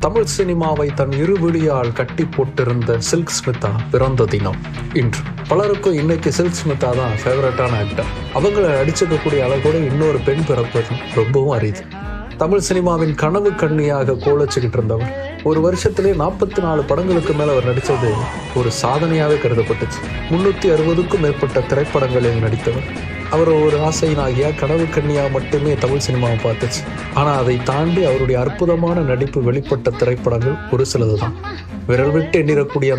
தமிழ் சினிமாவை தன் இருவிழியால் கட்டி போட்டிருந்த சில்க் ஸ்மிதா பிறந்த தினம் இன்று. பலருக்கும் இன்னைக்கு சில்க் ஸ்மிதா தான் ஃபேவரட்டான ஆக்டர். அவங்களை அடிச்சுக்கக்கூடிய அளவோட இன்னொரு பெண் பிறப்பது ரொம்பவும் அரிது. தமிழ் சினிமாவின் கனவு கண்ணியாக கோலச்சுக்கிட்டு இருந்தவர் ஒரு வருஷத்திலே 44 படங்களுக்கு மேல அவர் நடித்தது ஒரு சாதனையாகவே கருதப்பட்டுச்சு. 360க்கும் மேற்பட்ட திரைப்படங்களில் நடித்தவர். அவர் ஒரு ஆசையினாகியா கனவு கண்ணியா மட்டுமே தமிழ் சினிமாவை பார்த்துச்சு. ஆனா அதை தாண்டி அவருடைய அற்புதமான நடிப்பு வெளிப்பட்ட திரைப்படங்கள் ஒரு சிலது தான். விரல் விட்டு எண்ணிடக்கூடிய அந்த